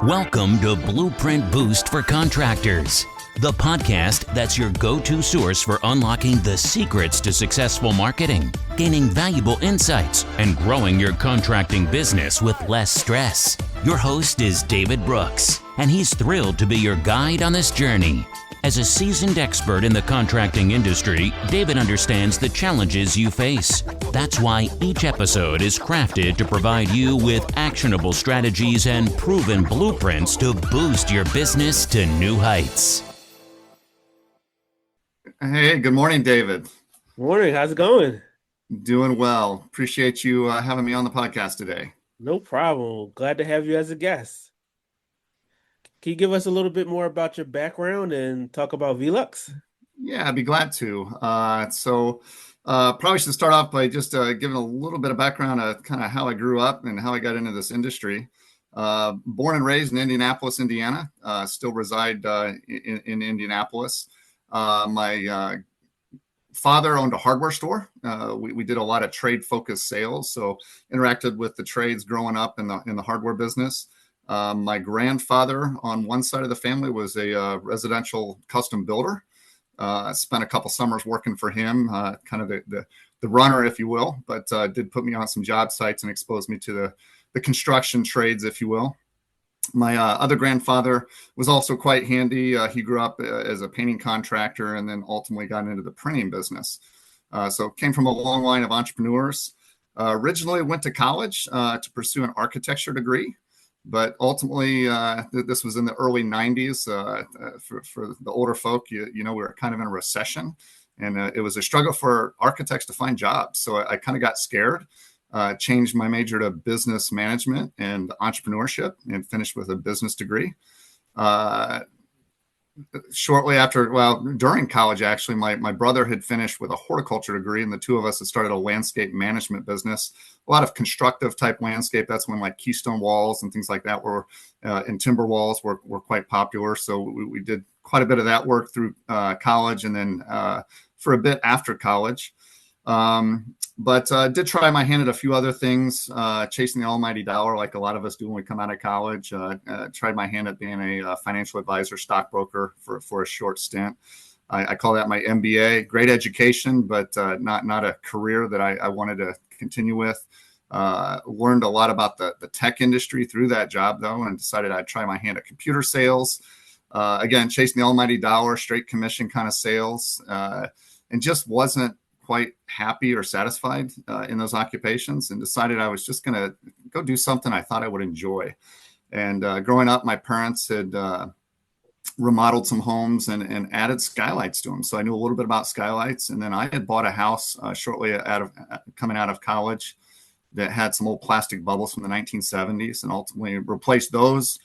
Welcome to Blueprint Boost for Contractors, the podcast that's your go-to source for unlocking the secrets to successful marketing, gaining valuable insights, and growing your contracting business with less stress. Your host is David Brooks, and he's thrilled to be your guide on this journey. As a seasoned expert in the contracting industry, David understands the challenges you face. That's why each episode is crafted to provide you with actionable strategies and proven blueprints to boost your business to new heights. Hey, good morning, David. Morning. How's it going? Doing well. Appreciate you having me on the podcast today. No problem. Glad to have you as a guest. Can you give us a little bit more about your background and talk about VELUX? Yeah, I'd be glad to. Probably should start off by just giving a little bit of background of kind of how I grew up and how I got into this industry. Born and raised in Indianapolis, Indiana. Still reside in Indianapolis. My father owned a hardware store. We did a lot of trade-focused sales, so interacted with the trades growing up in the hardware business. My grandfather on one side of the family was a residential custom builder. I spent a couple summers working for him, kind of the runner, if you will, but did put me on some job sites and exposed me to the construction trades, if you will. My other grandfather was also quite handy. He grew up as a painting contractor and then ultimately got into the printing business. So came from a long line of entrepreneurs. Originally went to college to pursue an architecture degree. But ultimately, this was in the early 90s. For the older folk, we were kind of in a recession, and it was a struggle for architects to find jobs. So I kind of got scared, changed my major to business management and entrepreneurship, and finished with a business degree. Shortly after, during college, actually, my brother had finished with a horticulture degree, and the two of us had started a landscape management business. A lot of constructive type landscape. That's when like keystone walls and things like that were, and timber walls were quite popular. So we did quite a bit of that work through college, and then for a bit after college. But did try my hand at a few other things, chasing the almighty dollar like a lot of us do when we come out of college. Tried my hand at being a financial advisor, stockbroker for a short stint. I call that my MBA. Great education, but not a career that I wanted to continue with. Learned a lot about the tech industry through that job, though, and decided I'd try my hand at computer sales. Again, chasing the almighty dollar, straight commission kind of sales, and just wasn't quite happy or satisfied in those occupations, and decided I was just going to go do something I thought I would enjoy. And growing up, my parents had remodeled some homes and added skylights to them. So I knew a little bit about skylights. And then I had bought a house shortly coming out of college that had some old plastic bubbles from the 1970s, and ultimately replaced those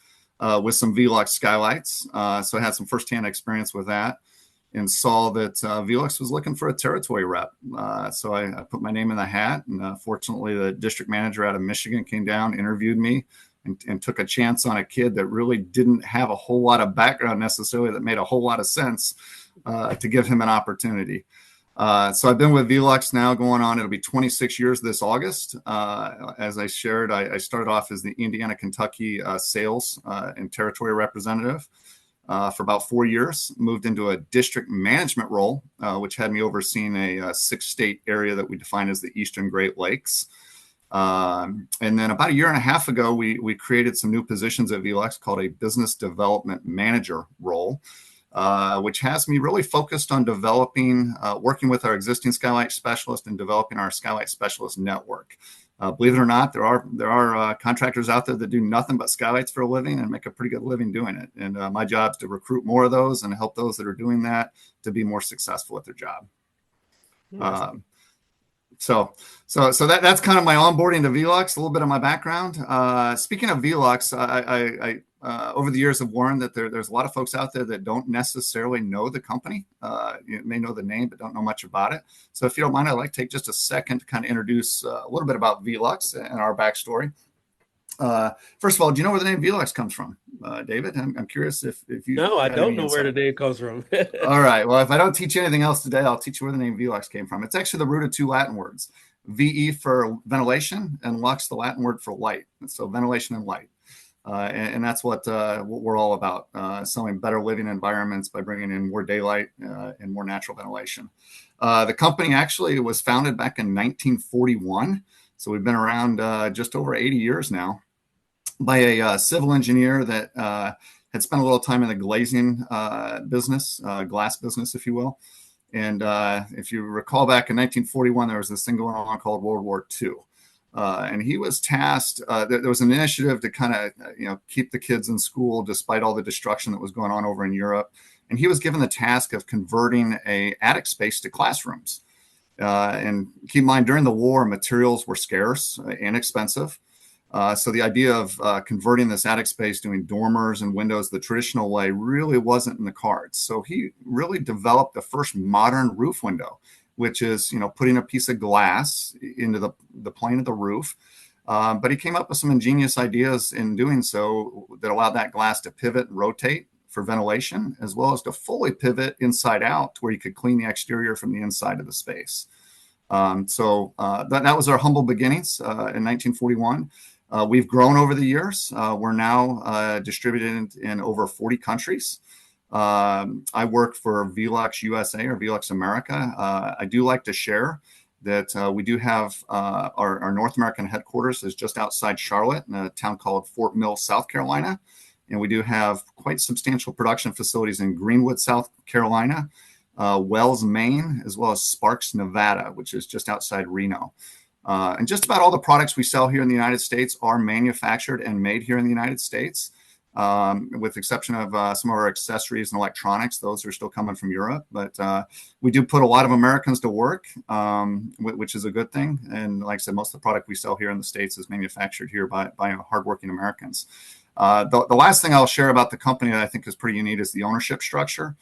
with some VELUX skylights. So I had some firsthand experience with that, and saw that VELUX was looking for a territory rep. So I put my name in the hat, and fortunately the district manager out of Michigan came down, interviewed me, and took a chance on a kid that really didn't have a whole lot of background necessarily that made a whole lot of sense to give him an opportunity. So I've been with VELUX now going on, it'll be 26 years this August. As I shared, I started off as the Indiana, Kentucky sales and territory representative. For about 4 years, moved into a district management role, which had me overseeing a 6-state area that we define as the Eastern Great Lakes. And then about a year and a half ago, we created some new positions at VELUX called a business development manager role, which has me really focused on developing, working with our existing skylight specialist and developing our skylight specialist network. Believe it or not, there are contractors out there that do nothing but skylights for a living and make a pretty good living doing it. And my job is to recruit more of those and help those that are doing that to be more successful at their job. So that's kind of my onboarding to VELUX, a little bit of my background. Speaking of VELUX, I over the years have learned that there's a lot of folks out there that don't necessarily know the company. You may know the name, but don't know much about it. So if you don't mind, I'd like to take just a second to kind of introduce a little bit about VELUX and our backstory. First of all, do you know where the name VELUX comes from, David? I'm curious if you. No, I don't know where the name comes from. All right. Well, if I don't teach you anything else today, I'll teach you where the name VELUX came from. It's actually the root of two Latin words, VE for ventilation and lux, the Latin word for light. So ventilation and light. And that's what we're all about, selling better living environments by bringing in more daylight and more natural ventilation. The company actually was founded back in 1941. So we've been around just over 80 years now, by a civil engineer that had spent a little time in the glazing business, glass business, if you will. And if you recall, back in 1941, there was this thing going on called World War II. And he was tasked, there was an initiative to kind of, keep the kids in school despite all the destruction that was going on over in Europe. And he was given the task of converting a attic space to classrooms. And keep in mind, during the war, materials were scarce and expensive. So the idea of converting this attic space, doing dormers and windows the traditional way, really wasn't in the cards. So he really developed the first modern roof window, which is, putting a piece of glass into the plane of the roof. But he came up with some ingenious ideas in doing so that allowed that glass to pivot and rotate for ventilation, as well as to fully pivot inside out to where you could clean the exterior from the inside of the space. So that was our humble beginnings in 1941. We've grown over the years. We're now distributed in over 40 countries. I work for VELUX USA or VELUX America. I do like to share that we do have our North American headquarters is just outside Charlotte in a town called Fort Mill, South Carolina. And we do have quite substantial production facilities in Greenwood, South Carolina, Wells, Maine, as well as Sparks, Nevada, which is just outside Reno. And just about all the products we sell here in the United States are manufactured and made here in the United States, with the exception of some of our accessories and electronics. Those are still coming from Europe. But we do put a lot of Americans to work, which is a good thing. And like I said, most of the product we sell here in the States is manufactured here by hardworking Americans. The last thing I'll share about the company that I think is pretty unique is the ownership structure.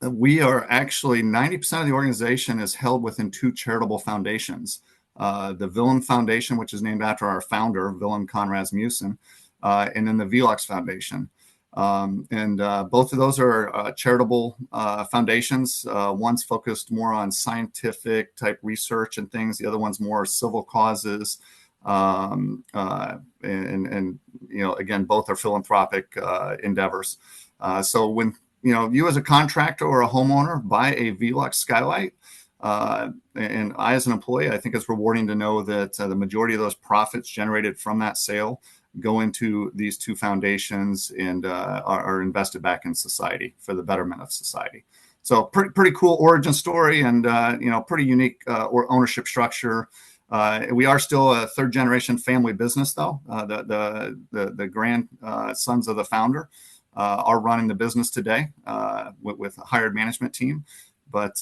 We are actually 90% of the organization is held within two charitable foundations. The Willem Foundation, which is named after our founder, Willem Conrad-Rasmussen, and then the VELUX Foundation. And both of those are charitable foundations. One's focused more on scientific type research and things. The other one's more civil causes. And again, both are philanthropic endeavors. So when you as a contractor or a homeowner buy a VELUX skylight, and I as an employee, I think it's rewarding to know that the majority of those profits generated from that sale go into these two foundations and are invested back in society for the betterment of society. So pretty cool origin story, and pretty unique ownership structure. We are still a third generation family business, though. The grandsons of the founder are running the business today with a hired management team. But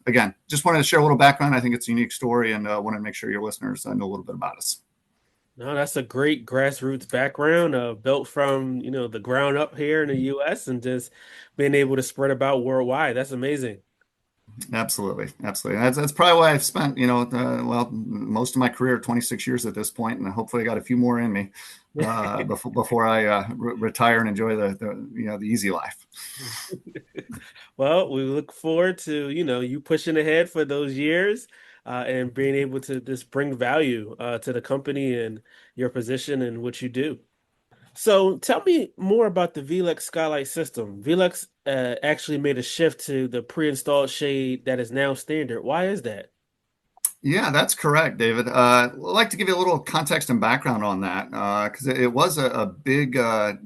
again, just wanted to share a little background. I think it's a unique story, and wanted to make sure your listeners know a little bit about us. No, that's a great grassroots background, built from, the ground up here in the U.S. and just being able to spread about worldwide. That's amazing. Absolutely. That's probably why I've spent, most of my career, 26 years at this point, and hopefully I got a few more in me before I retire and enjoy the easy life. Well, we look forward to, you pushing ahead for those years and being able to just bring value to the company and your position and what you do. So tell me more about the VELUX skylight system. VELUX actually made a shift to the pre-installed shade that is now standard. Why is that? Yeah, that's correct, David. I'd like to give you a little context and background on that, because it was a big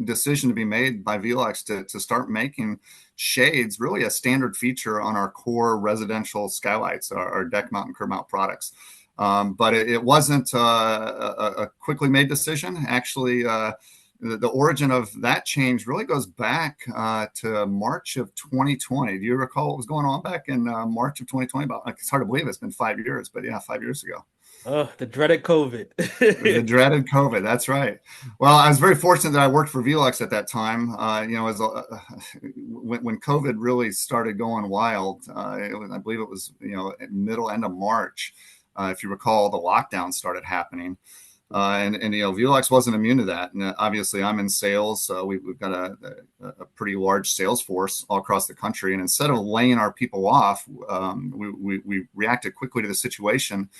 decision to be made by VELUX to start making shades really a standard feature on our core residential skylights, our deck mount and curb mount products. But it wasn't a quickly made decision. Actually, the origin of that change really goes back to March of 2020. Do you recall what was going on back in March of 2020? It's hard to believe it's been 5 years, but yeah, 5 years ago. Oh, the dreaded COVID. The dreaded COVID. That's right. Well, I was very fortunate that I worked for VELUX at that time. When COVID really started going wild, I believe it was end of March. If you recall, the lockdown started happening. And VELUX wasn't immune to that. And obviously, I'm in sales. We've got a pretty large sales force all across the country. And instead of laying our people off, we reacted quickly to the situation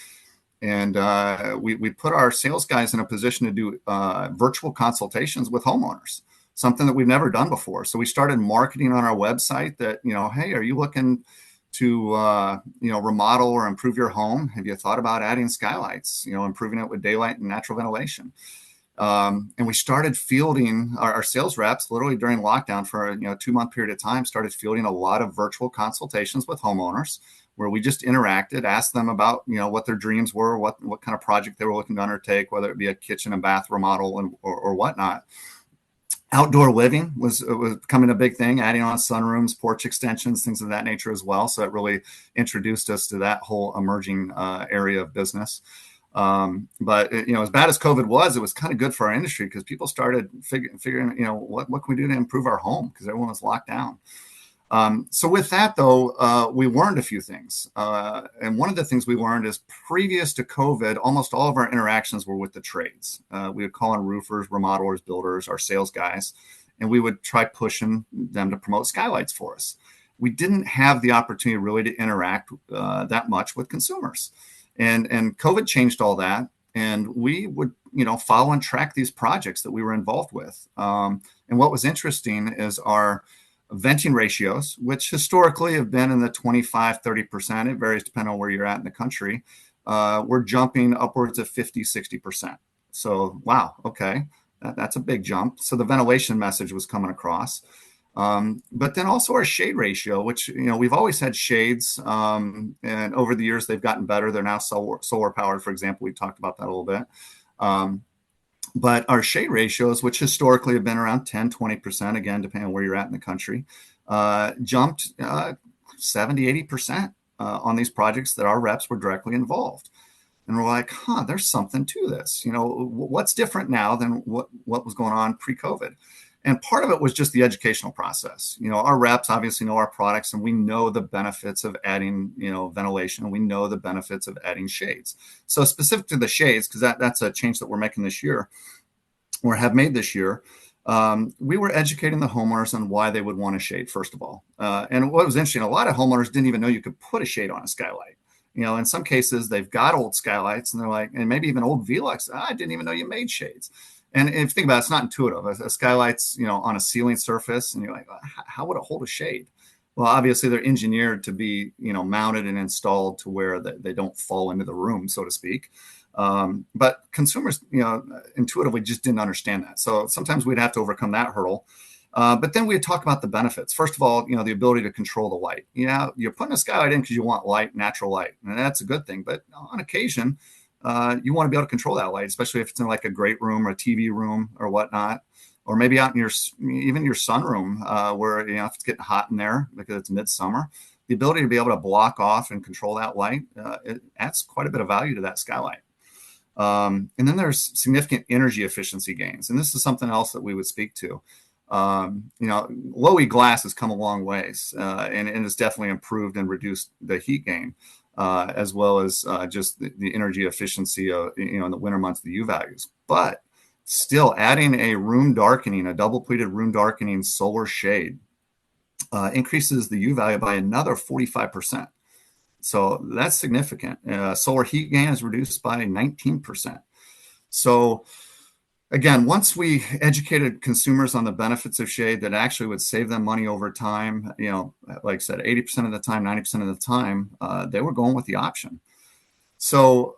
And we put our sales guys in a position to do virtual consultations with homeowners, something that we've never done before. So we started marketing on our website that, hey, are you looking to, remodel or improve your home? Have you thought about adding skylights, improving it with daylight and natural ventilation? And we started fielding our sales reps literally during lockdown for a 2-month period of time, started fielding a lot of virtual consultations with homeowners where we just interacted, asked them about, what their dreams were, what kind of project they were looking to undertake, whether it be a kitchen and bath remodel or whatnot. Outdoor living was becoming a big thing, adding on sunrooms, porch extensions, things of that nature as well. So it really introduced us to that whole emerging area of business. But as bad as COVID was, it was kind of good for our industry because people started figuring, what can we do to improve our home because everyone was locked down. So with that, though, we learned a few things. And one of the things we learned is previous to COVID, almost all of our interactions were with the trades. We would call on roofers, remodelers, builders, our sales guys, and we would try pushing them to promote skylights for us. We didn't have the opportunity really to interact that much with consumers. And COVID changed all that. And we would, follow and track these projects that we were involved with. And what was interesting is our venting ratios, which historically have been in the 25-30%. It varies depending on where you're at in the country. We're jumping upwards of 50-60%. So, wow, okay, that's a big jump. So the ventilation message was coming across. But then also our shade ratio, which, we've always had shades. And over the years, they've gotten better. They're now solar powered, for example. We talked about that a little bit. But our shade ratios, which historically have been around 10-20%, again, depending on where you're at in the country, jumped 70-80% on these projects that our reps were directly involved. And we're like, there's something to this. What's different now than what was going on pre-COVID? And part of it was just the educational process. Our reps obviously know our products and we know the benefits of adding, ventilation, and we know the benefits of adding shades. So specific to the shades, because that's a change that we're making this year or have made this year, we were educating the homeowners on why they would want a shade, first of all. And what was interesting, a lot of homeowners didn't even know you could put a shade on a skylight. In some cases, they've got old skylights and they're like, and maybe even old VELUX, I didn't even know you made shades. And if you think about it, it's not intuitive. A skylight's, on a ceiling surface, and you're like, how would it hold a shade? Well, obviously they're engineered to be, mounted and installed to where they don't fall into the room, so to speak. But consumers, intuitively just didn't understand that. So sometimes we'd have to overcome that hurdle. But then we'd talk about the benefits. First of all, the ability to control the light. You're putting a skylight in because you want light, natural light, and that's a good thing. But on occasion, you want to be able to control that light, especially if it's in like a great room or a TV room or whatnot, or maybe out in your sunroom where, if it's getting hot in there because it's midsummer, the ability to be able to block off and control that light, it adds quite a bit of value to that skylight. And then there's significant energy efficiency gains. And this is something else that we would speak to. Low E glass has come a long ways and it's definitely improved and reduced the heat gain. As well as just the energy efficiency of, in the winter months, the U values. But still adding a double pleated room darkening solar shade increases the U value by another 45%. So that's significant. Solar heat gain is reduced by 19%. So again, once we educated consumers on the benefits of shade that actually would save them money over time, like I said, 80% of the time, 90% of the time, they were going with the option. So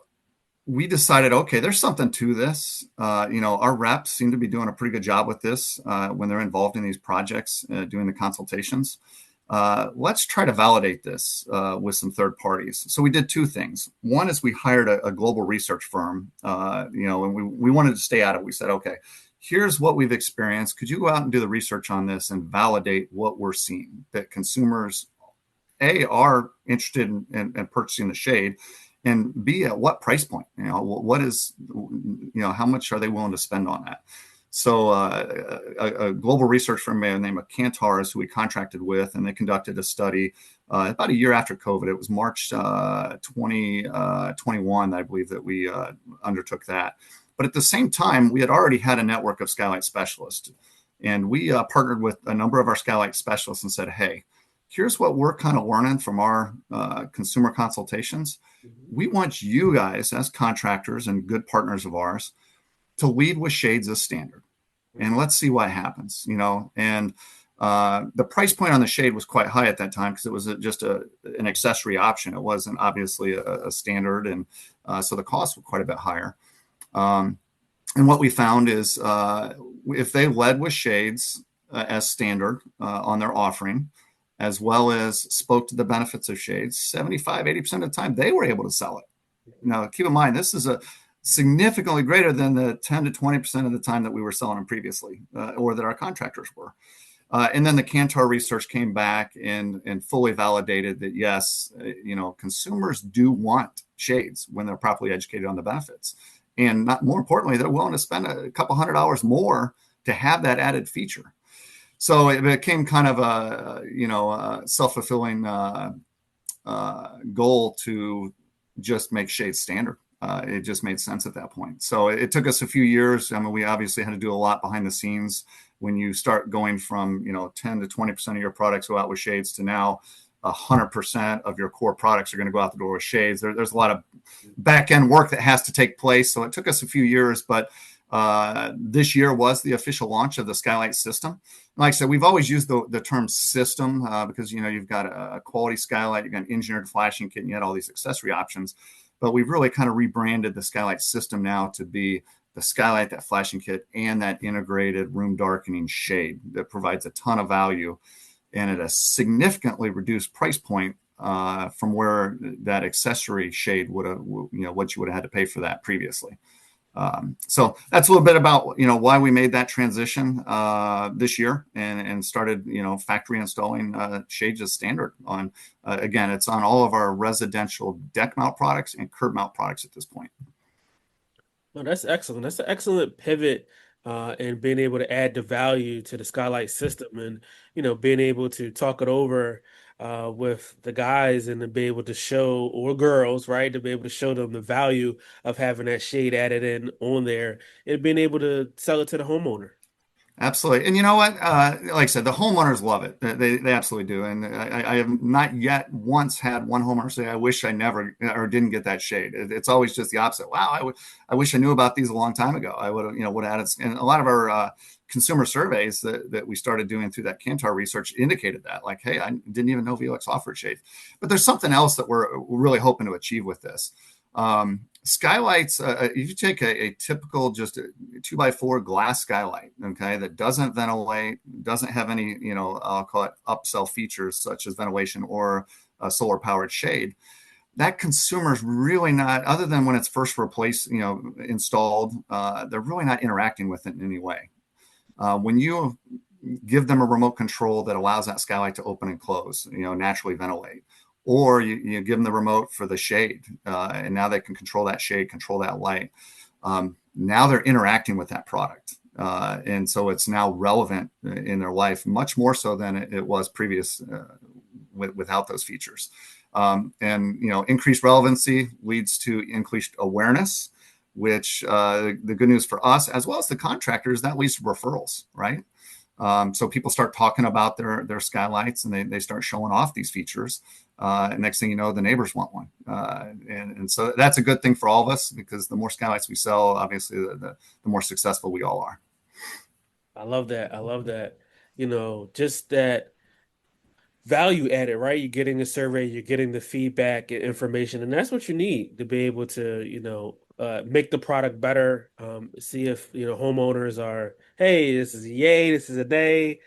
we decided, okay, there's something to this. Our reps seem to be doing a pretty good job with this when they're involved in these projects, doing the consultations. Let's try to validate this with some third parties. So we did two things. One is we hired a global research firm, and we wanted to stay at it. We said, okay, here's what we've experienced. Could you go out and do the research on this and validate what we're seeing, that consumers, A, are interested in purchasing the shade, and B, at what price point? What is, how much are they willing to spend on that? So a global research firm named Contractors, who we contracted with, and they conducted a study about a year after COVID. It was March 2021, I believe, that we undertook that. But at the same time, we had already had a network of skylight specialists. And we partnered with a number of our skylight specialists and said, hey, here's what we're kind of learning from our consumer consultations. Mhm. We want you guys as contractors and good partners of ours to lead with shades as standard, and let's see what happens, and the price point on the shade was quite high at that time because it was just an accessory option. It wasn't obviously a standard, and so the costs were quite a bit higher. And what we found is if they led with shades as standard on their offering, as well as spoke to the benefits of shades, 75-80% of the time they were able to sell it. Now, keep in mind, this is a significantly greater than the 10 to 20% of the time that we were selling them previously, or that our contractors were. And then the Kantar research came back and fully validated that, yes, consumers do want shades when they're properly educated on the benefits. And more importantly, they're willing to spend a couple $100 more to have that added feature. So it became kind of a self-fulfilling goal to just make shades standard. It just made sense at that point. So it took us a few years. I mean, we obviously had to do a lot behind the scenes when you start going from 10 to 20% of your products go out with shades to now 100% of your core products are going to go out the door with shades. There's a lot of back end work that has to take place. So it took us a few years, but this year was the official launch of the Skylight system. Like I said, we've always used the term system because you've got a quality skylight, you've got an engineered flashing kit, and you had all these accessory options. But we've really kind of rebranded the Skylight system now to be the skylight, that flashing kit, and that integrated room darkening shade that provides a ton of value and at a significantly reduced price point from where that accessory shade would have, what you would have had to pay for that previously. So that's a little bit about, why we made that transition this year and started, factory installing shades as standard on, again, it's on all of our residential deck mount products and curb mount products at this point. Well, that's excellent. That's an excellent pivot and being able to add the value to the Skylight system and, being able to talk it over with the guys and to be able to show, or girls, right, to be able to show them the value of having that shade added in on there and being able to sell it to the homeowner. Absolutely. And you know what? Like I said, the homeowners love it. They absolutely do. And I have not yet once had one homeowner say, I wish I never or didn't get that shade. It's always just the opposite. Wow, I wish I knew about these a long time ago. I would have, would have added. And a lot of our consumer surveys that we started doing through that Kantar research indicated that, like, hey, I didn't even know VELUX offered shades. But there's something else that we're really hoping to achieve with this. Skylights, if you take a typical just a 2x4 glass skylight, okay, that doesn't ventilate, doesn't have any, I'll call it upsell features such as ventilation or a solar powered shade, that consumer's really not, other than when it's first replaced, installed, they're really not interacting with it in any way. When you give them a remote control that allows that skylight to open and close, naturally ventilate, or you give them the remote for the shade, and now they can control that shade, control that light. Now they're interacting with that product. And so it's now relevant in their life, much more so than it was previous without those features. And, increased relevancy leads to increased awareness, which the good news for us, as well as the contractors, that leads to referrals, right? So people start talking about their skylights and they start showing off these features. And next thing you know, the neighbors want one. And so that's a good thing for all of us because the more skylights we sell, obviously, the more successful we all are. I love that. I love that. Just that value added, right? You're getting a survey, you're getting the feedback and information, and that's what you need to be able to, make the product better. See if, homeowners are, hey, this is a yay, this is a nay.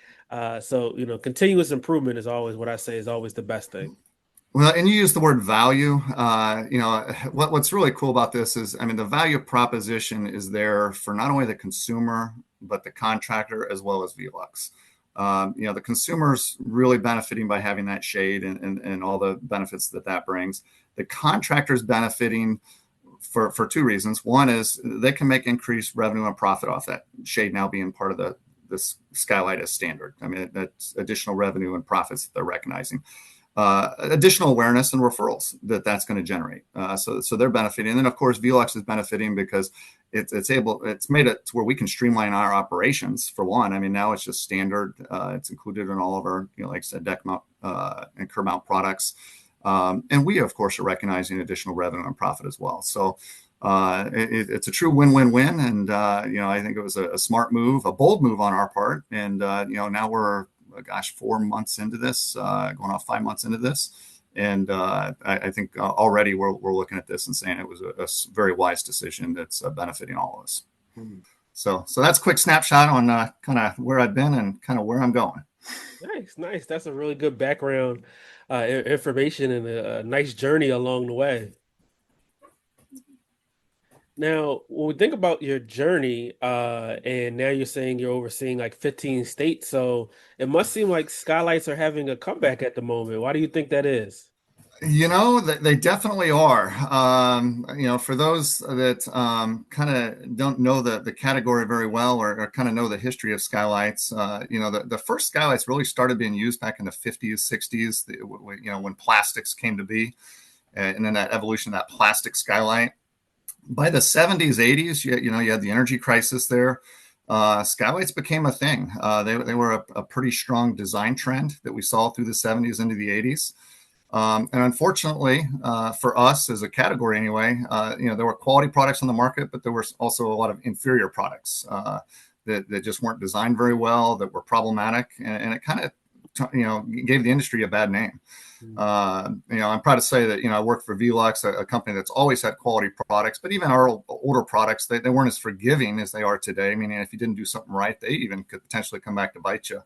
So, continuous improvement is always what I say is always the best thing. Well, and you use the word value. What's really cool about this is, the value proposition is there for not only the consumer, but the contractor as well as VELUX. The consumer's really benefiting by having that shade and all the benefits that brings. The contractor's benefiting for two reasons. One is they can make increased revenue and profit off that shade now being part of this skylight as standard. That's additional revenue and profits that they're recognizing. Additional awareness and referrals that's going to generate. So they're benefiting. And then of course, VELUX is benefiting because it's made it to where we can streamline our operations for one. Now it's just standard. It's included in all of our, like I said, deck mount and curb mount products. And we, of course, are recognizing additional revenue and profit as well. So it's a true win-win-win. And, I think it was a smart move, a bold move on our part. And, now we're, 4 months into this, going on 5 months into this. And I think already we're looking at this and saying it was a very wise decision that's benefiting all of us. Mm-hmm. So that's a quick snapshot on kind of where I've been and kind of where I'm going. Nice. That's a really good background information and a nice journey along the way. Now, when we think about your journey, and now you're saying you're overseeing like 15 states, so it must seem like skylights are having a comeback at the moment. Why do you think that is? They definitely are. For those that kind of don't know the category very well or kind of know the history of skylights, the first skylights really started being used back in the 50s, 60s, when plastics came to be, and then that evolution of that plastic skylight. By the 70s, 80s, you had the energy crisis there. Skylights became a thing. They were a pretty strong design trend that we saw through the 70s into the 80s. And unfortunately, for us as a category anyway, there were quality products on the market, but there were also a lot of inferior products that just weren't designed very well, that were problematic, and it kind of gave the industry a bad name. I'm proud to say that, I worked for VELUX, a company that's always had quality products, but even our older products, they weren't as forgiving as they are today. Meaning if you didn't do something right, they even could potentially come back to bite you.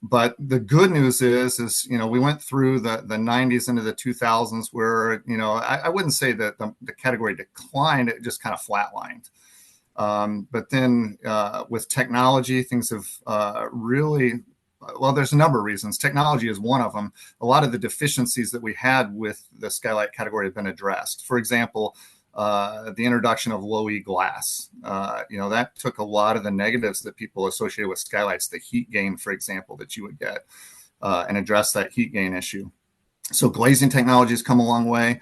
But the good news is, we went through the 90s into the 2000s where, I wouldn't say that the category declined, it just kind of flatlined. But then with technology, things have really, well, there's a number of reasons. Technology is one of them. A lot of the deficiencies that we had with the skylight category have been addressed. For example, the introduction of low E glass, that took a lot of the negatives that people associate with skylights, the heat gain, for example, that you would get, and address that heat gain issue. So glazing technology has come a long way.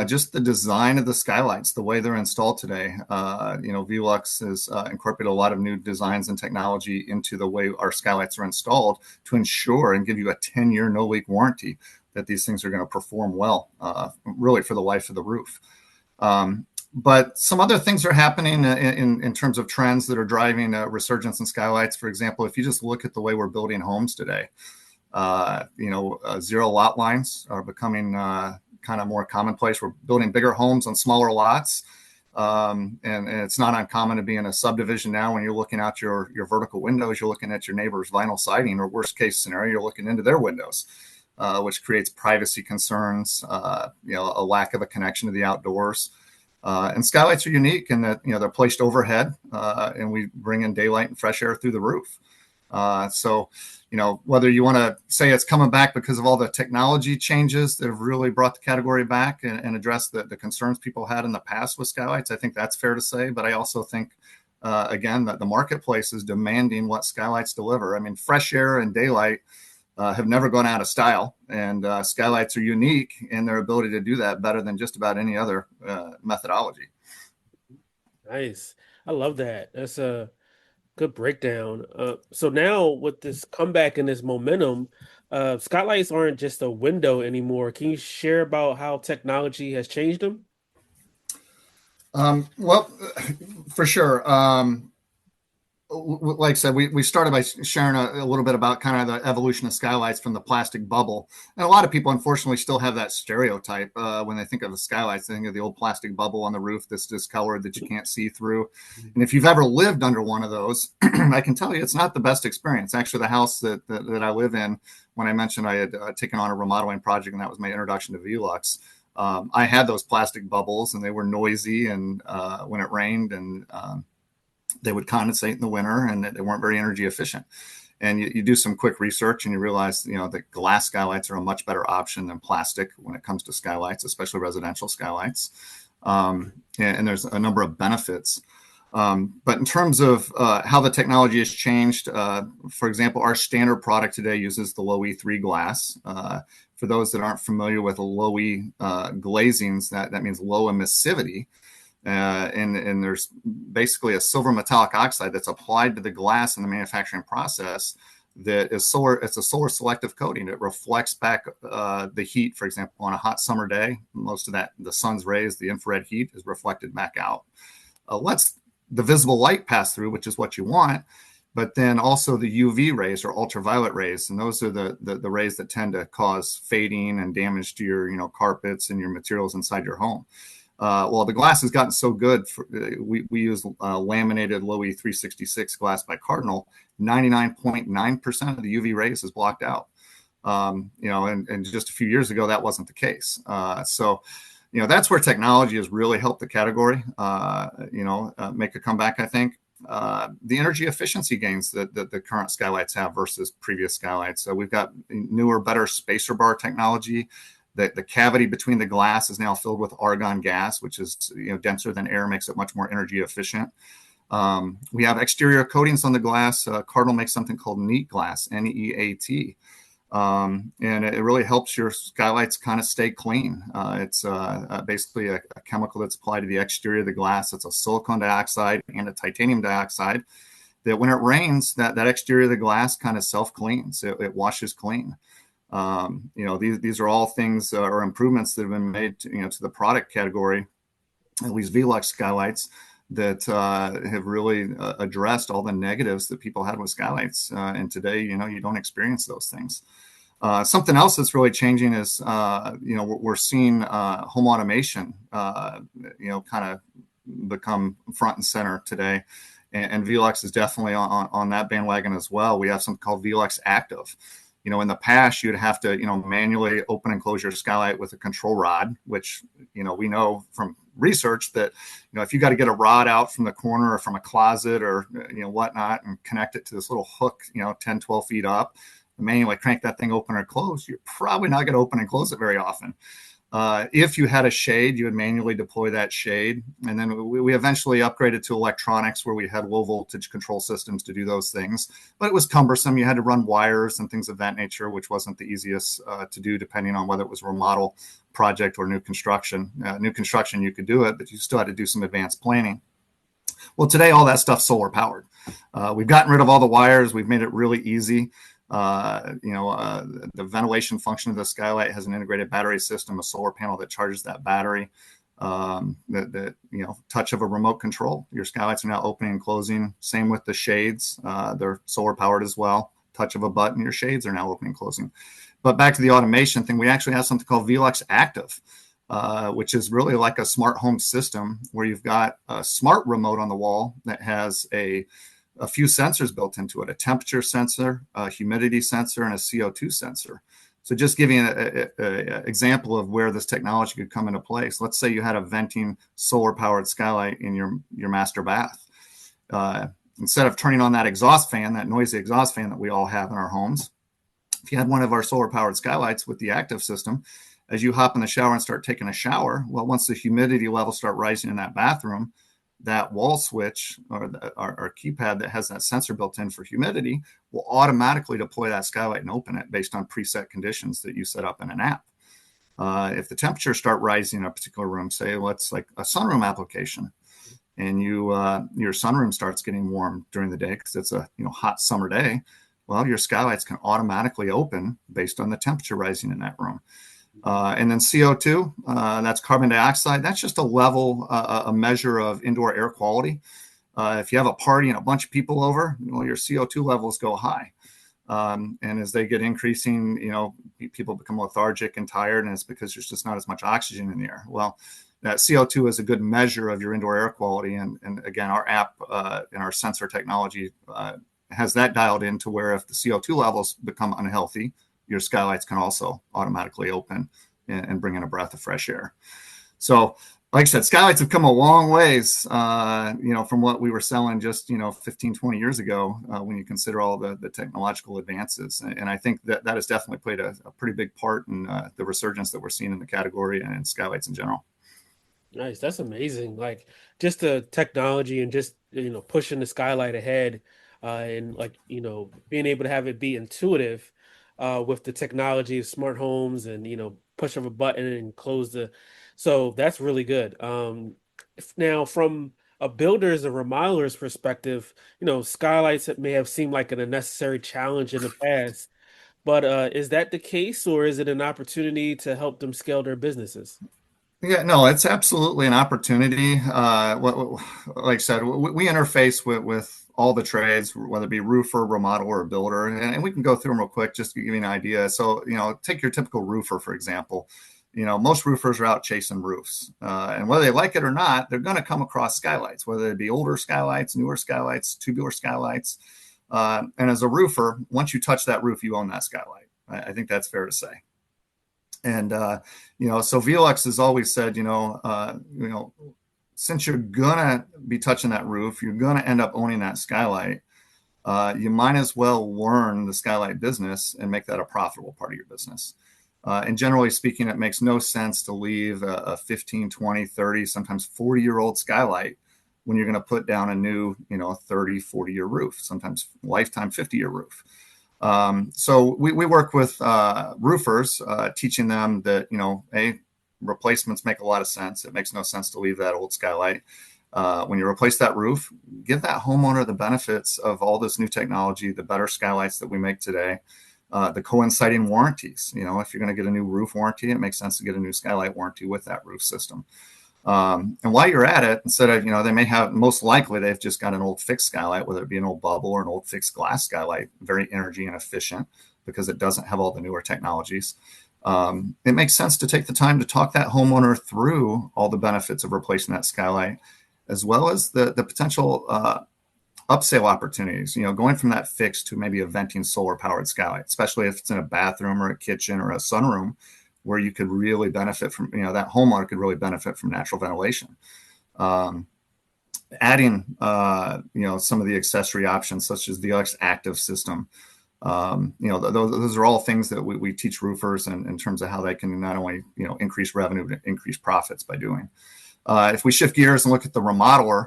Just the design of the skylights, the way they're installed today. VELUX has incorporated a lot of new designs and technology into the way our skylights are installed to ensure and give you a 10-year no leak warranty that these things are going to perform well, really for the life of the roof. But some other things are happening in terms of trends that are driving a resurgence in skylights. For example, if you just look at the way we're building homes today, zero lot lines are becoming kind of more commonplace. We're building bigger homes on smaller lots. And it's not uncommon to be in a subdivision now when you're looking out your vertical windows, you're looking at your neighbor's vinyl siding, or worst case scenario, you're looking into their windows, which creates privacy concerns, a lack of a connection to the outdoors. And skylights are unique in that, they're placed overhead and we bring in daylight and fresh air through the roof. So whether you want to say it's coming back because of all the technology changes that have really brought the category back and addressed the concerns people had in the past with skylights, I think that's fair to say. But I also think, again, that the marketplace is demanding what skylights deliver. I mean, fresh air and daylight have never gone out of style, and skylights are unique in their ability to do that better than just about any other methodology. Nice. I love that. That's a good breakdown. So now with this comeback and this momentum, skylights aren't just a window anymore. Can you share about how technology has changed them? Well, for sure. Like I said, we started by sharing a little bit about kind of the evolution of skylights from the plastic bubble. And a lot of people, unfortunately, still have that stereotype when they think of the skylights. They think of the old plastic bubble on the roof that's discolored that you can't see through. And if you've ever lived under one of those, I can tell you it's not the best experience. Actually, the house that I live in, when I mentioned I had taken on a remodeling project, and that was my introduction to VELUX, I had those plastic bubbles, and they were noisy, and when it rained, and they would condensate in the winter, and they weren't very energy efficient. And you do some quick research and you realize, that glass skylights are a much better option than plastic when it comes to skylights, especially residential skylights. And there's a number of benefits. But in terms of how the technology has changed, for example, our standard product today uses the low E3 glass. For those that aren't familiar with low E glazings, that means low emissivity. And there's basically a silver metallic oxide that's applied to the glass in the manufacturing process that is solar. It's a solar selective coating. It reflects back the heat. For example, on a hot summer day, most of that, the sun's rays, the infrared heat is reflected back out. Lets the visible light pass through, which is what you want, but then also the UV rays or ultraviolet rays. And those are the rays that tend to cause fading and damage to your carpets and your materials inside your home. Well, the glass has gotten so good. We use laminated low E 366 glass by Cardinal. 99.9% of the UV rays is blocked out. And just a few years ago, that wasn't the case. So that's where technology has really helped the category, make a comeback, I think. The energy efficiency gains that the current skylights have versus previous skylights. So we've got newer, better spacer bar technology. The cavity between the glass is now filled with argon gas, which is denser than air, makes it much more energy efficient. We have exterior coatings on the glass. Cardinal makes something called neat glass, NEAT. And it really helps your skylights kind of stay clean. It's basically a chemical that's applied to the exterior of the glass. It's a silicon dioxide and a titanium dioxide that when it rains, that exterior of the glass kind of self-cleans. It washes clean. These are all things or improvements that have been made to the product category, at least VELUX skylights, that have really addressed all the negatives that people had with skylights. And today, you don't experience those things. Something else that's really changing is, we're seeing home automation, kind of become front and center today. And VELUX is definitely on that bandwagon as well. We have something called VELUX Active. In the past, you'd have to, manually open and close your skylight with a control rod, which, we know from research that, if you got to get a rod out from the corner or from a closet or, whatnot and connect it to this little hook, 10, 12 feet up, manually crank that thing open or close, you're probably not going to open and close it very often. If you had a shade, you would manually deploy that shade. And then we eventually upgraded to electronics where we had low voltage control systems to do those things. But it was cumbersome. You had to run wires and things of that nature, which wasn't the easiest to do, depending on whether it was a remodel project or new construction. New construction, you could do it, but you still had to do some advanced planning. Well, today, all that stuff's solar powered. We've gotten rid of all the wires. We've made it really easy. The ventilation function of the skylight has an integrated battery system, a solar panel that charges that battery. The touch of a remote control. Your skylights are now opening and closing. Same with the shades. They're solar powered as well. Touch of a button, your shades are now opening and closing. But back to the automation thing, we actually have something called VELUX Active, which is really like a smart home system where you've got a smart remote on the wall that has a few sensors built into it, a temperature sensor, a humidity sensor, and a CO2 sensor. So just giving an example of where this technology could come into place. Let's say you had a venting solar-powered skylight in your master bath. Instead of turning on that exhaust fan, that noisy exhaust fan that we all have in our homes, if you had one of our solar-powered skylights with the active system, as you hop in the shower and start taking a shower, well, once the humidity levels start rising in that bathroom, that wall switch or keypad that has that sensor built in for humidity will automatically deploy that skylight and open it based on preset conditions that you set up in an app. If the temperatures start rising in a particular room, say let's like a sunroom application, and your sunroom starts getting warm during the day because it's a hot summer day, well, your skylights can automatically open based on the temperature rising in that room. And then CO2, that's carbon dioxide. That's just a level, a measure of indoor air quality. If you have a party and a bunch of people over, your CO2 levels go high. And as they get increasing, people become lethargic and tired, and it's because there's just not as much oxygen in the air. Well, that CO2 is a good measure of your indoor air quality. And again, our app and our sensor technology has that dialed in to where if the CO2 levels become unhealthy, your skylights can also automatically open and bring in a breath of fresh air. So, like I said, skylights have come a long ways, from what we were selling just, 15, 20 years ago, when you consider all the technological advances. And I think that has definitely played a pretty big part in the resurgence that we're seeing in the category and in skylights in general. Nice. That's amazing. Like just the technology and just, pushing the skylight ahead, and being able to have it be intuitive, with the technology of smart homes and, push of a button and close so that's really good. Now from a builder's, a remodeler's perspective, skylights that may have seemed like an unnecessary challenge in the past. But is that the case, or is it an opportunity to help them scale their businesses? Yeah, no, it's absolutely an opportunity. Like I said, we interface with all the trades, whether it be roofer, remodeler, or builder, and we can go through them real quick just to give you an idea. So, take your typical roofer, for example. Most roofers are out chasing roofs, and whether they like it or not, they're going to come across skylights, whether it be older skylights, newer skylights, tubular skylights. And as a roofer, once you touch that roof, you own that skylight. I think that's fair to say. And so VELUX has always said, since you're gonna be touching that roof, you're gonna end up owning that skylight. You might as well learn the skylight business and make that a profitable part of your business. And generally speaking, it makes no sense to leave a 15, 20, 30, sometimes 40-year-old skylight when you're going to put down a new, 30, 40-year roof, sometimes lifetime 50-year roof. So we work with roofers, teaching them that, replacements make a lot of sense. It makes no sense to leave that old skylight. When you replace that roof, give that homeowner the benefits of all this new technology, the better skylights that we make today, the coinciding warranties. If you're going to get a new roof warranty, it makes sense to get a new skylight warranty with that roof system. And while you're at it, instead of, they may have, most likely they've just got an old fixed skylight, whether it be an old bubble or an old fixed glass skylight, very energy and efficient because it doesn't have all the newer technologies. It makes sense to take the time to talk that homeowner through all the benefits of replacing that skylight, as well as the potential upsale opportunities, going from that fixed to maybe a venting solar powered skylight, especially if it's in a bathroom or a kitchen or a sunroom, where you could really benefit from, that homeowner could really benefit from natural ventilation. Adding, some of the accessory options, such as the VELUX active system. Those are all things that we teach roofers in terms of how they can not only, increase revenue, but increase profits by doing. If we shift gears and look at the remodeler,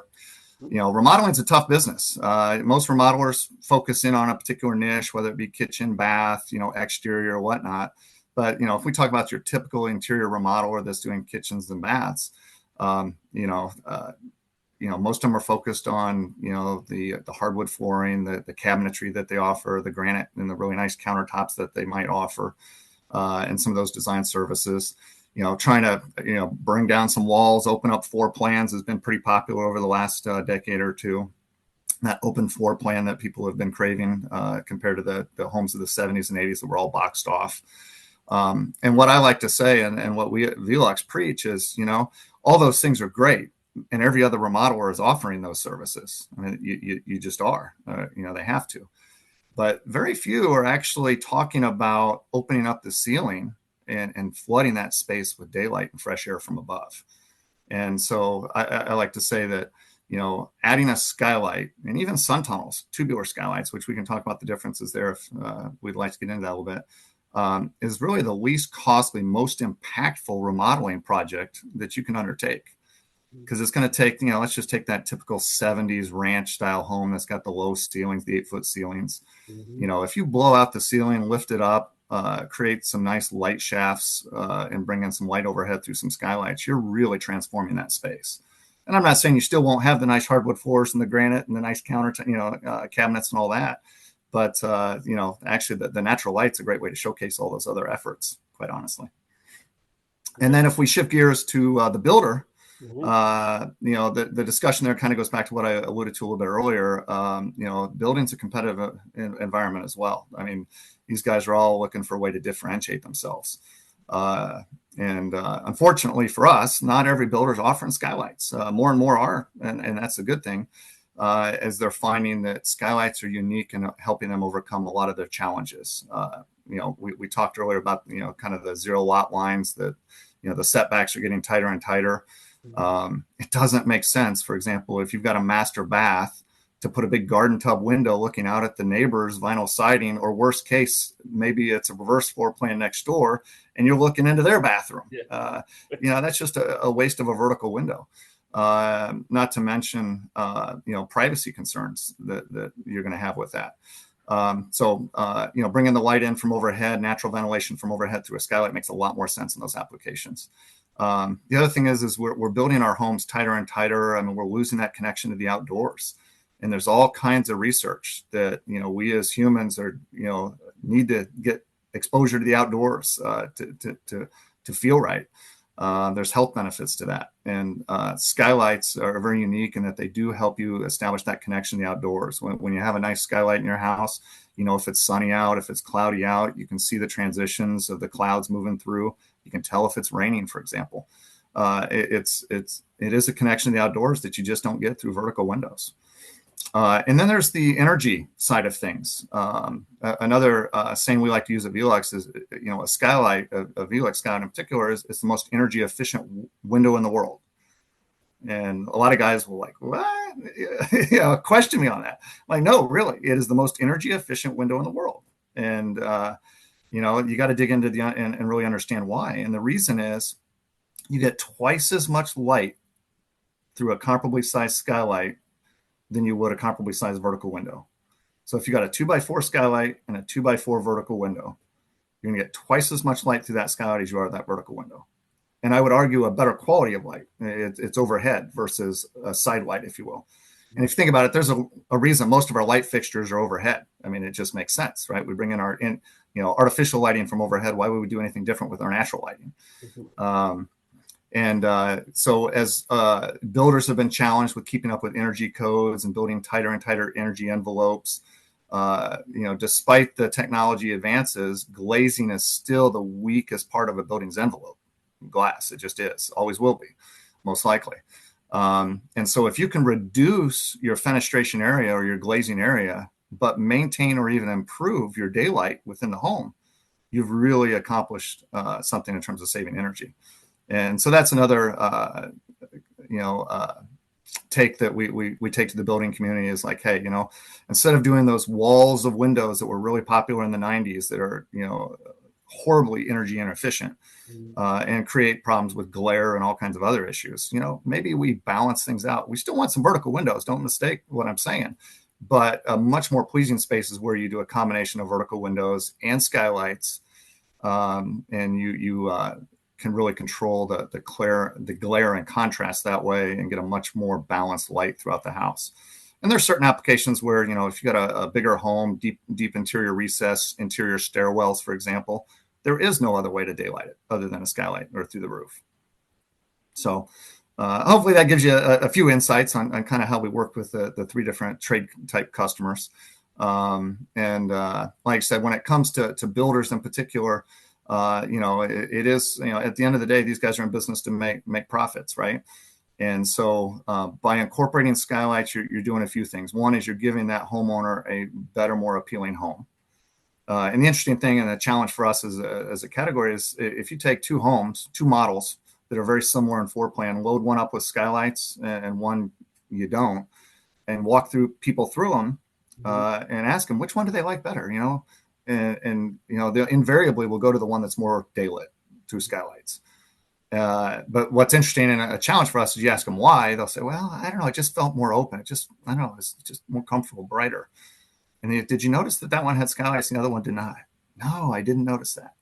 remodeling is a tough business. Most remodelers focus in on a particular niche, whether it be kitchen, bath, exterior or whatnot. But, if we talk about your typical interior remodeler that's doing kitchens and baths, most of them are focused on, the hardwood flooring, the cabinetry that they offer, the granite and the really nice countertops that they might offer, and some of those design services. Trying to, bring down some walls, open up floor plans has been pretty popular over the last decade or two. That open floor plan that people have been craving compared to the homes of the 70s and 80s that were all boxed off. And what I like to say, and what we at VELUX preach is, all those things are great, and every other remodeler is offering those services. I mean, you just are, they have to. But very few are actually talking about opening up the ceiling and flooding that space with daylight and fresh air from above. And so I like to say that, adding a skylight and even sun tunnels, tubular skylights, which we can talk about the differences there if we'd like to get into that a little bit, is really the least costly, most impactful remodeling project that you can undertake. Because it's going to take, let's just take that typical 70s ranch style home that's got the low ceilings, the 8-foot ceilings. Mm-hmm. If you blow out the ceiling, lift it up, create some nice light shafts, and bring in some light overhead through some skylights, you're really transforming that space. And I'm not saying you still won't have the nice hardwood floors and the granite and the nice counter, cabinets and all that. But, actually the natural light's a great way to showcase all those other efforts, quite honestly. And then if we shift gears to the builder, mm-hmm. The discussion there kind of goes back to what I alluded to a little bit earlier. Building's a competitive environment as well. I mean, these guys are all looking for a way to differentiate themselves. And unfortunately for us, not every builder is offering skylights. More and more are, and that's a good thing, as they're finding that skylights are unique and helping them overcome a lot of their challenges. We talked earlier about, kind of the zero lot lines that, the setbacks are getting tighter and tighter. It doesn't make sense, for example, if you've got a master bath, to put a big garden tub window looking out at the neighbor's vinyl siding, or worst case, maybe it's a reverse floor plan next door and you're looking into their bathroom. Yeah. That's just a waste of a vertical window. Not to mention, privacy concerns that you're going to have with that. Bringing the light in from overhead, natural ventilation from overhead through a skylight makes a lot more sense in those applications. The other thing is we're building our homes tighter and tighter. I mean, we're losing that connection to the outdoors. And there's all kinds of research that, we as humans are, need to get exposure to the outdoors to feel right. There's health benefits to that. And skylights are very unique in that they do help you establish that connection to the outdoors. When you have a nice skylight in your house, if it's sunny out, if it's cloudy out, you can see the transitions of the clouds moving through. You can tell if it's raining, for example. It is a connection to the outdoors that you just don't get through vertical windows. And then there's the energy side of things. Another saying we like to use at VELUX is, a skylight, a VELUX skylight in particular, is the most energy efficient window in the world. And a lot of guys will what? Question me on that. I'm like, no, really, it is the most energy efficient window in the world. And, you got to dig into and really understand why. And the reason is you get twice as much light through a comparably sized skylight than you would a comparably sized vertical window. So if you got a 2x4 skylight and a 2x4 vertical window, you're going to get twice as much light through that skylight as you are that vertical window. And I would argue a better quality of light. It's overhead versus a side light, if you will. And if you think about it, there's a reason most of our light fixtures are overhead. I mean, it just makes sense, right? We bring in our artificial lighting from overhead. Why would we do anything different with our natural lighting? So as builders have been challenged with keeping up with energy codes and building tighter and tighter energy envelopes, despite the technology advances, glazing is still the weakest part of a building's envelope. Glass, it just is, always will be, most likely. And so if you can reduce your fenestration area or your glazing area, but maintain or even improve your daylight within the home, you've really accomplished something in terms of saving energy. And so that's another, take that we take to the building community is like, hey, instead of doing those walls of windows that were really popular in the 90s that are, horribly energy inefficient and create problems with glare and all kinds of other issues, maybe we balance things out. We still want some vertical windows. Don't mistake what I'm saying. But a much more pleasing space is where you do a combination of vertical windows and skylights, and you can really control the glare and contrast that way and get a much more balanced light throughout the house. And there's certain applications where, if you got a bigger home, deep interior recess, interior stairwells, for example, there is no other way to daylight it other than a skylight or through the roof. So hopefully that gives you a few insights on kind of how we work with the three different trade type customers. Like I said, when it comes to builders in particular, it is, at the end of the day, these guys are in business to make profits, right? And so by incorporating skylights, you're doing a few things. One is you're giving that homeowner a better, more appealing home. And the interesting thing and the challenge for us as a category is if you take two models that are very similar in floor plan, load one up with skylights and one you don't, and walk people through them and ask them, which one do they like better, and they invariably will go to the one that's more daylit through skylights. But what's interesting and a challenge for us is you ask them why, they'll say, well, I don't know, it just felt more open. I don't know, it's just more comfortable, brighter. And did you notice that one had skylights and the other one did not? No, I didn't notice that.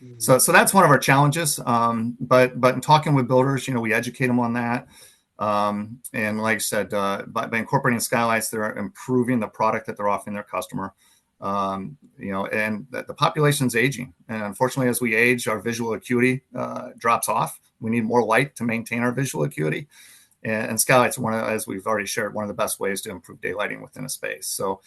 Mm-hmm. So that's one of our challenges. But in talking with builders, we educate them on that. And like I said, by incorporating skylights, they're improving the product that they're offering their customer. And the population's aging. And unfortunately, as we age, our visual acuity drops off. We need more light to maintain our visual acuity. And skylights are as we've already shared, one of the best ways to improve daylighting within a space. So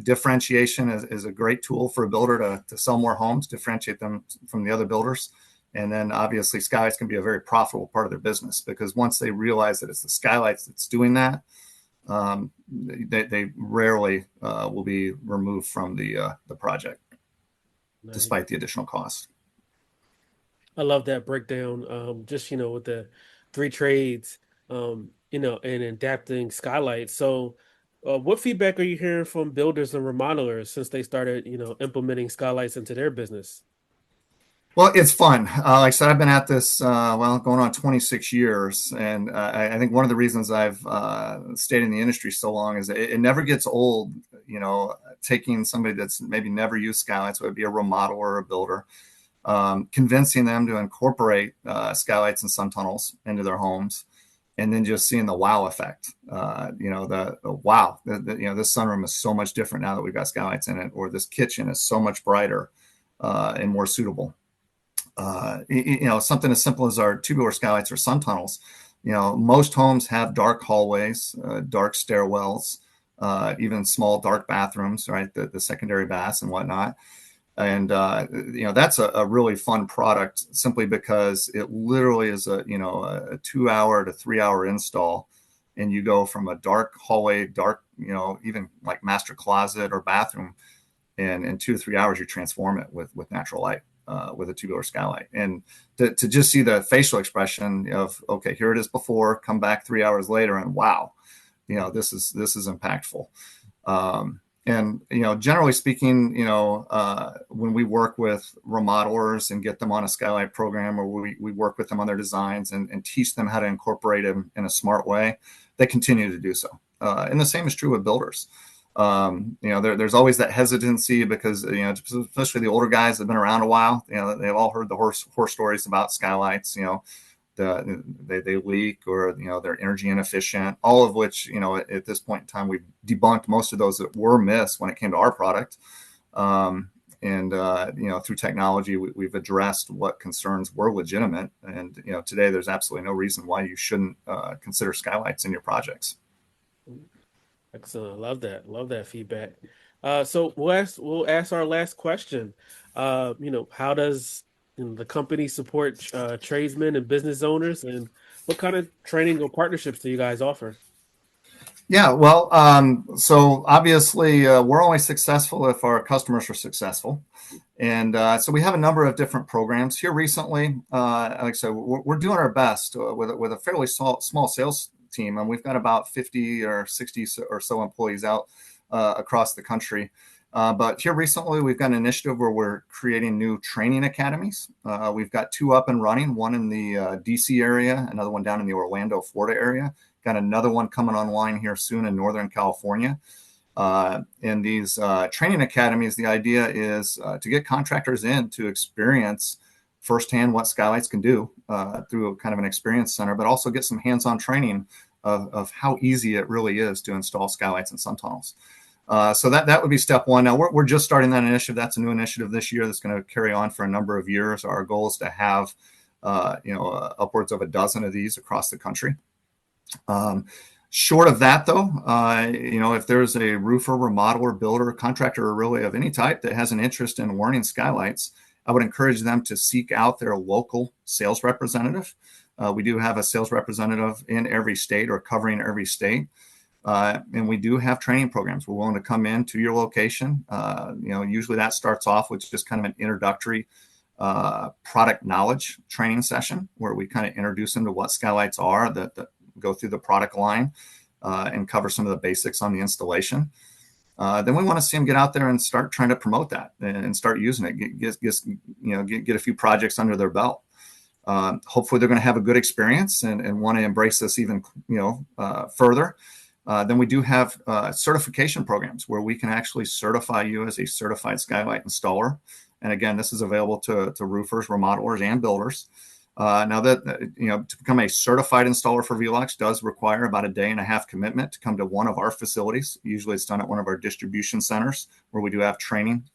differentiation is a great tool for a builder to sell more homes, differentiate them from the other builders. And then obviously skylights can be a very profitable part of their business because once they realize that it's the skylights that's doing that, they rarely will be removed from the project, nice. Despite the additional cost. I love that breakdown. Just with the three trades, and adapting skylights. So, what feedback are you hearing from builders and remodelers since they started, implementing skylights into their business? Well, it's fun. Like I said, I've been at this, going on 26 years. And I think one of the reasons I've stayed in the industry so long is it never gets old, taking somebody that's maybe never used skylights, whether it be a remodeler or a builder, convincing them to incorporate skylights and sun tunnels into their homes, and then just seeing the wow effect. Wow, this sunroom is so much different now that we've got skylights in it, or this kitchen is so much brighter and more suitable. Something as simple as our tubular skylights or sun tunnels. Most homes have dark hallways, dark stairwells, even small dark bathrooms, right? The secondary baths and whatnot. And, that's a really fun product simply because it literally is a 2-hour to 3-hour install. And you go from a dark hallway, dark, even like master closet or bathroom. And in 2 to 3 hours, you transform it with natural light, with a tubular skylight. And to just see the facial expression of, okay, here it is before, come back 3 hours later, and wow, this is impactful. And, generally speaking, when we work with remodelers and get them on a skylight program, or we work with them on their designs and teach them how to incorporate them in a smart way, they continue to do so. And the same is true with builders. There's always that hesitancy because, especially the older guys that have been around a while, they've all heard the horror stories about skylights, they leak, or they're energy inefficient, all of which at this point in time we've debunked most of those that were myths when it came to our product, and through technology we've addressed what concerns were legitimate, and today there's absolutely no reason why you shouldn't consider skylights in your projects. Excellent. Love that feedback. So we'll ask our last question. How does the company support tradesmen and business owners, and what kind of training or partnerships do you guys offer? Yeah, well, so obviously we're only successful if our customers are successful. And so we have a number of different programs here recently. Like I said, we're doing our best with a fairly small sales team. And we've got about 50 or 60 or so employees out across the country. But here recently, we've got an initiative where we're creating new training academies. We've got 2 up and running, one in the DC area, another one down in the Orlando, Florida area. Got another one coming online here soon in Northern California. In these training academies, the idea is to get contractors in to experience firsthand what skylights can do through a kind of an experience center, but also get some hands-on training of how easy it really is to install skylights and sun tunnels. So that would be step one. Now we're just starting that initiative. That's a new initiative this year that's going to carry on for a number of years. Our goal is to have, upwards of a dozen of these across the country. Short of that, though, if there's a roofer, remodeler, builder, contractor, or really of any type that has an interest in learning skylights, I would encourage them to seek out their local sales representative. We do have a sales representative in every state or covering every state. And we do have training programs. We're willing to come in to your location. Usually that starts off with just kind of an introductory product knowledge training session where we kind of introduce them to what skylights are, that go through the product line and cover some of the basics on the installation. Then we want to see them get out there and start trying to promote that and start using it. Get a few projects under their belt. Hopefully they're going to have a good experience and want to embrace this even further. Then we do have certification programs where we can actually certify you as a certified skylight installer. And again, this is available to roofers, remodelers, and builders. Now that, to become a certified installer for VELUX does require about a 1.5 day commitment to come to one of our facilities. Usually it's done at one of our distribution centers where we do have training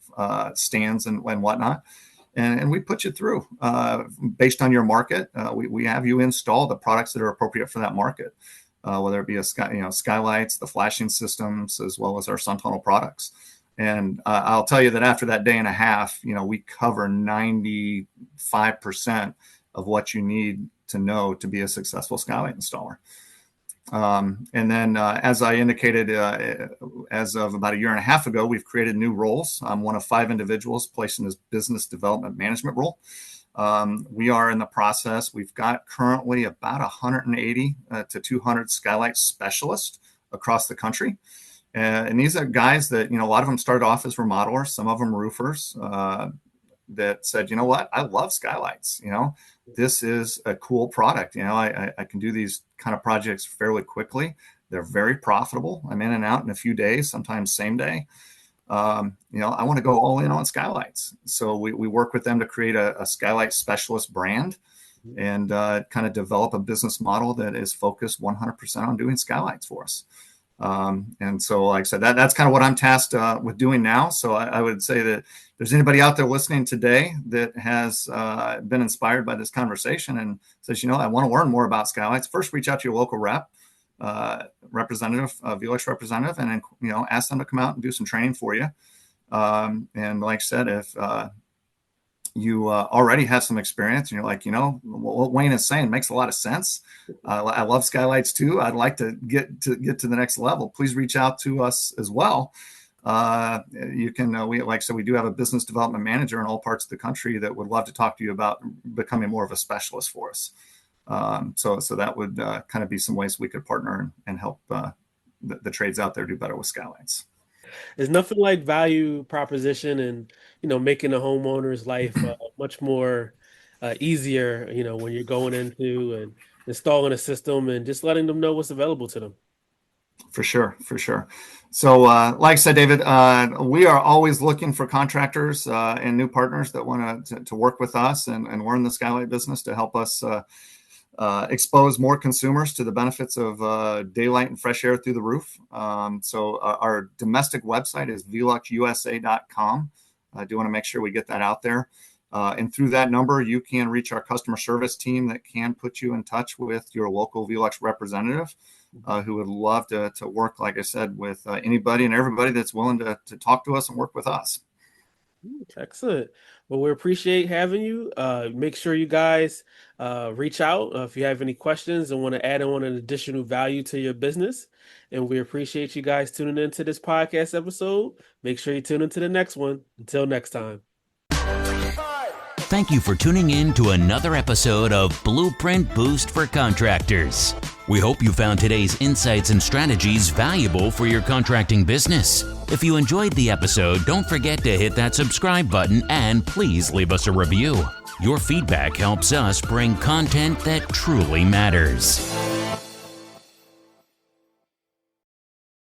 stands and whatnot. And we put you through based on your market. We have you install the products that are appropriate for that market. Whether it be skylights, the flashing systems, as well as our sun tunnel products. And I'll tell you that after that 1.5 days, we cover 95% of what you need to know to be a successful skylight installer. And then, as I indicated, as of about 1.5 years ago, we've created new roles. I'm one of 5 individuals placed in this business development management role. We are in the process. We've got currently about 180 to 200 skylight specialists across the country. And these are guys that, a lot of them started off as remodelers, some of them roofers that said, you know what, I love skylights. This is a cool product. I can do these kind of projects fairly quickly. They're very profitable. I'm in and out in a few days, sometimes same day. I want to go all in on skylights. So we work with them to create a skylight specialist brand and kind of develop a business model that is focused 100% on doing skylights for us. And so, like I said, that's kind of what I'm tasked with doing now. So I would say that if there's anybody out there listening today that has been inspired by this conversation and says, I want to learn more about skylights, first reach out to your local representative, VELUX representative, and then, ask them to come out and do some training for you. And like I said, if you already have some experience and you're like, what Wayne is saying makes a lot of sense. I love skylights too. I'd like to get to the next level. Please reach out to us as well. You can, we do have a business development manager in all parts of the country that would love to talk to you about becoming more of a specialist for us. So that would kind of be some ways we could partner and help the trades out there do better with skylights. There's nothing like value proposition and, making a homeowner's life much more easier, when you're going into and installing a system and just letting them know what's available to them. For sure. So like I said, David, we are always looking for contractors and new partners that want to work with us and learn the skylight business to help us expose more consumers to the benefits of daylight and fresh air through the roof. So our domestic website is veluxusa.com. I do want to make sure we get that out there. And through that number, you can reach our customer service team that can put you in touch with your local VELUX representative who would love to work, like I said, with anybody and everybody that's willing to talk to us and work with us. Excellent. Well, we appreciate having you. Make sure you guys reach out if you have any questions and want to add on an additional value to your business. And we appreciate you guys tuning into this podcast episode. Make sure you tune into the next one. Until next time. Thank you for tuning in to another episode of Blueprint Boost for Contractors. We hope you found today's insights and strategies valuable for your contracting business. If you enjoyed the episode, don't forget to hit that subscribe button and please leave us a review. Your feedback helps us bring content that truly matters.